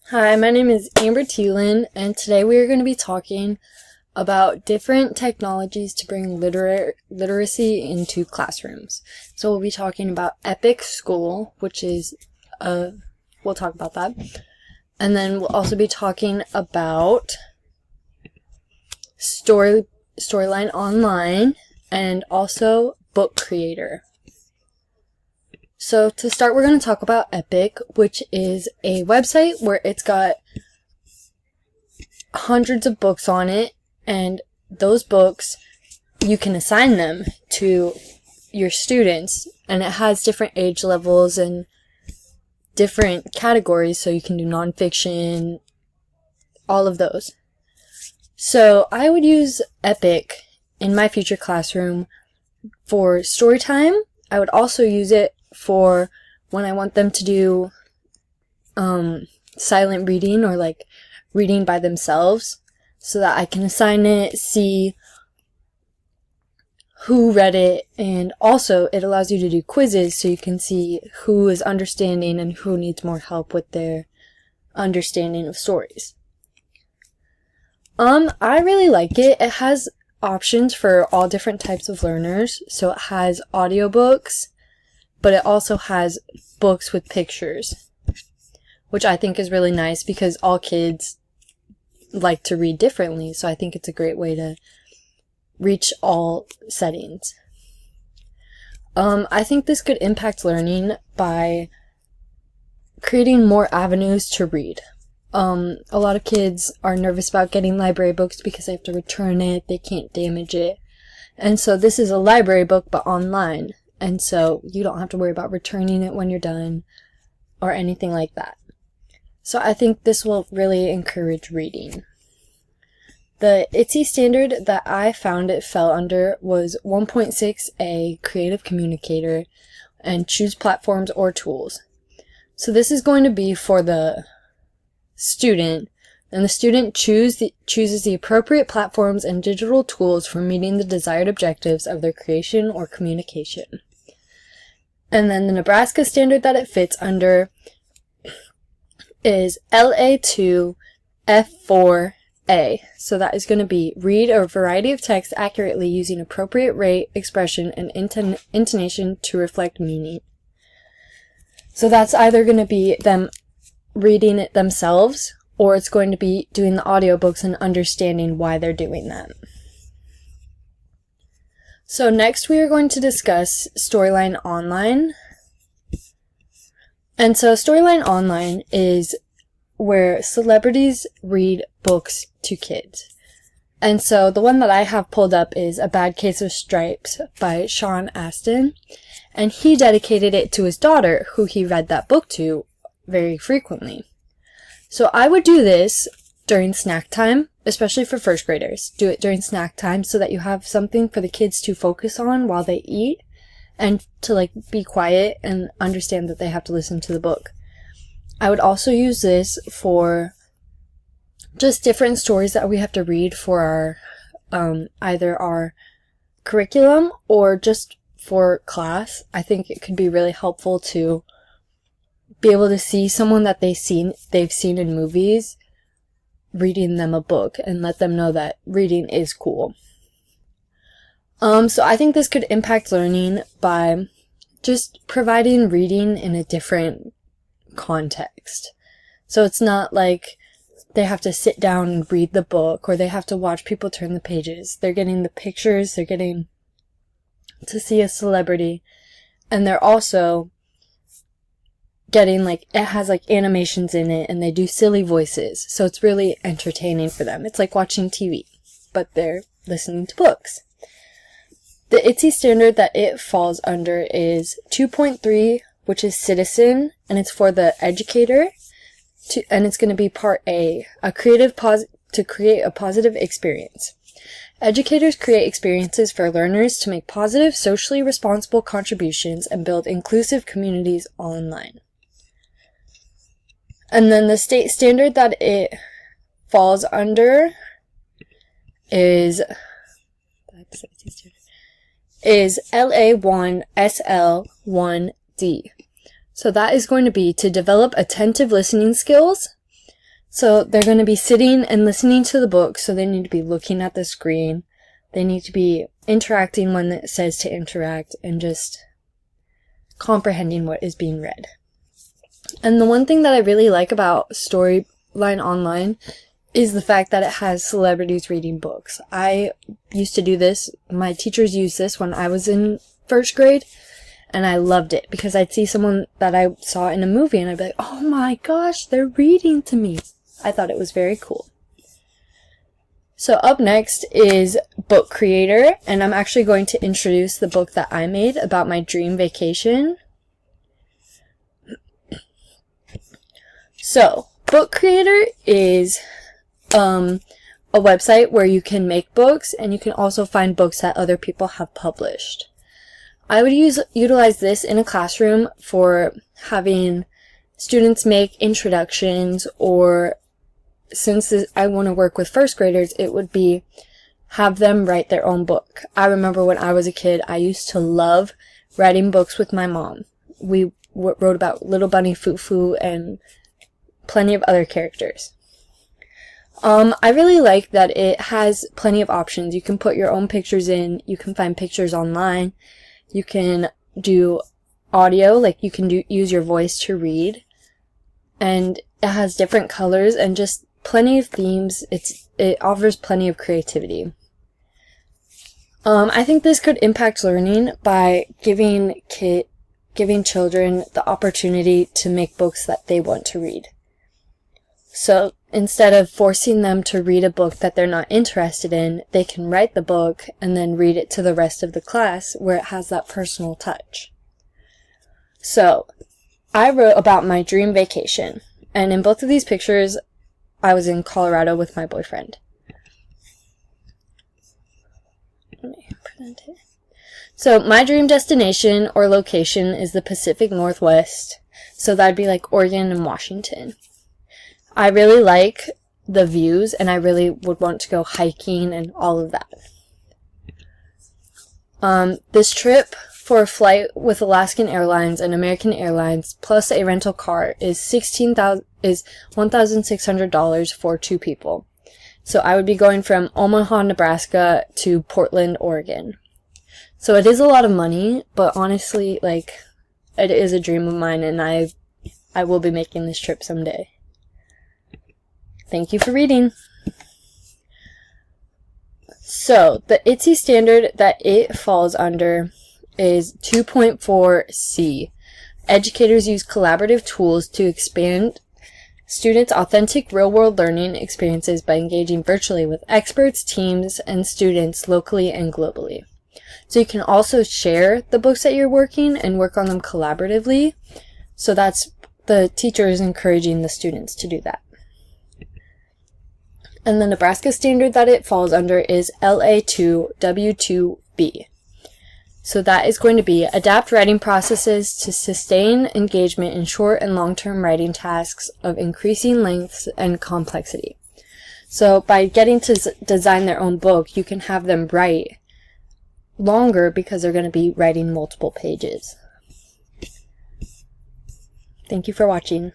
Hi, my name is Amber Thielen, and today we are going to be talking about different technologies to bring literacy into classrooms. So we'll be talking about Epic School, which is, we'll talk about that. And then we'll also be talking about Storyline Online and also Book Creator. So to start, we're going to talk about Epic, which is a website where it's got hundreds of books on it, and those books, you can assign them to your students, and it has different age levels and different categories, so you can do nonfiction, all of those. So I would use Epic in my future classroom for story time. I would also use it for when I want them to do silent reading or like reading by themselves, so that I can assign it, see who read it, and also it allows you to do quizzes so you can see who is understanding and who needs more help with their understanding of stories. I really like it. It has options for all different types of learners. So it has audiobooks, but it also has books with pictures, which I think is really nice because all kids like to read differently. So I think it's a great way to reach all settings. I think this could impact learning by creating more avenues to read. A lot of kids are nervous about getting library books because they have to return it, they can't damage it. And so this is a library book, but online. And so you don't have to worry about returning it when you're done or anything like that. So I think this will really encourage reading. The ITSE standard that I found it fell under was 1.6a, Creative Communicator, and choose platforms or tools. So this is going to be for the student, and the student chooses the appropriate platforms and digital tools for meeting the desired objectives of their creation or communication. And then the Nebraska standard that it fits under is LA2 F4A. So that is going to be read a variety of text accurately using appropriate rate, expression, and intonation to reflect meaning. So that's either going to be them reading it themselves, or it's going to be doing the audiobooks and understanding why they're doing that. So next we are going to discuss Storyline Online. And so Storyline Online is where celebrities read books to kids. And so the one that I have pulled up is A Bad Case of Stripes by Sean Astin. And he dedicated it to his daughter, who he read that book to very frequently. So I would do this during snack time, especially for first graders. Do it during snack time so that you have something for the kids to focus on while they eat and to be quiet and understand that they have to listen to the book. I would also use this for just different stories that we have to read for our either our curriculum or just for class. I think it could be really helpful to be able to see someone that they've seen in movies reading them a book and let them know that reading is cool. So I think this could impact learning by just providing reading in a different context. So it's not like they have to sit down and read the book or they have to watch people turn the pages. They're getting the pictures, they're getting to see a celebrity, and they're also getting it has animations in it and they do silly voices. So it's really entertaining for them. It's like watching TV, but they're listening to books. The ITSE standard that it falls under is 2.3, which is citizen, and it's for the educator, and it's going to be part A, to create a positive experience. Educators create experiences for learners to make positive, socially responsible contributions and build inclusive communities online. And then the state standard that it falls under is LA1SL1D. So that is going to be to develop attentive listening skills, So they're going to be sitting and listening to the book, so they need to be looking at the screen. They need to be interacting when it says to interact and just comprehending what is being read. And the one thing that I really like about Storyline Online is the fact that it has celebrities reading books. I used to do this. My teachers used this when I was in first grade, and I loved it because I'd see someone that I saw in a movie and I'd be like, oh my gosh, they're reading to me. I thought it was very cool. So up next is Book Creator, and I'm actually going to introduce the book that I made about my dream vacation. So, Book Creator is a website where you can make books, and you can also find books that other people have published. I would utilize this in a classroom for having students make introductions, or since I want to work with first graders, it would be have them write their own book. I remember when I was a kid, I used to love writing books with my mom. We wrote about Little Bunny Foo and plenty of other characters. I really like that it has plenty of options. You can put your own pictures in, you can find pictures online, you can do audio, like you can use your voice to read, and it has different colors and just plenty of themes. It offers plenty of creativity. I think this could impact learning by giving children the opportunity to make books that they want to read. So instead of forcing them to read a book that they're not interested in, they can write the book and then read it to the rest of the class where it has that personal touch. So I wrote about my dream vacation, and in both of these pictures, I was in Colorado with my boyfriend. Let me present it. So my dream destination or location is the Pacific Northwest. So that'd be like Oregon and Washington. I really like the views, and I really would want to go hiking and all of that. This trip for a flight with Alaskan Airlines and American Airlines plus a rental car is $1,600 for 2 people. So I would be going from Omaha, Nebraska to Portland, Oregon. So it is a lot of money, but honestly, like, it is a dream of mine, and I will be making this trip someday. Thank you for reading. So the ITSE standard that it falls under is 2.4C. Educators use collaborative tools to expand students' authentic real-world learning experiences by engaging virtually with experts, teams, and students locally and globally. So you can also share the books that you're working and work on them collaboratively. So the teacher is encouraging the students to do that. And the Nebraska standard that it falls under is LA2W2B. So that is going to be adapt writing processes to sustain engagement in short and long-term writing tasks of increasing lengths and complexity. So by getting to design their own book, you can have them write longer because they're going to be writing multiple pages. Thank you for watching.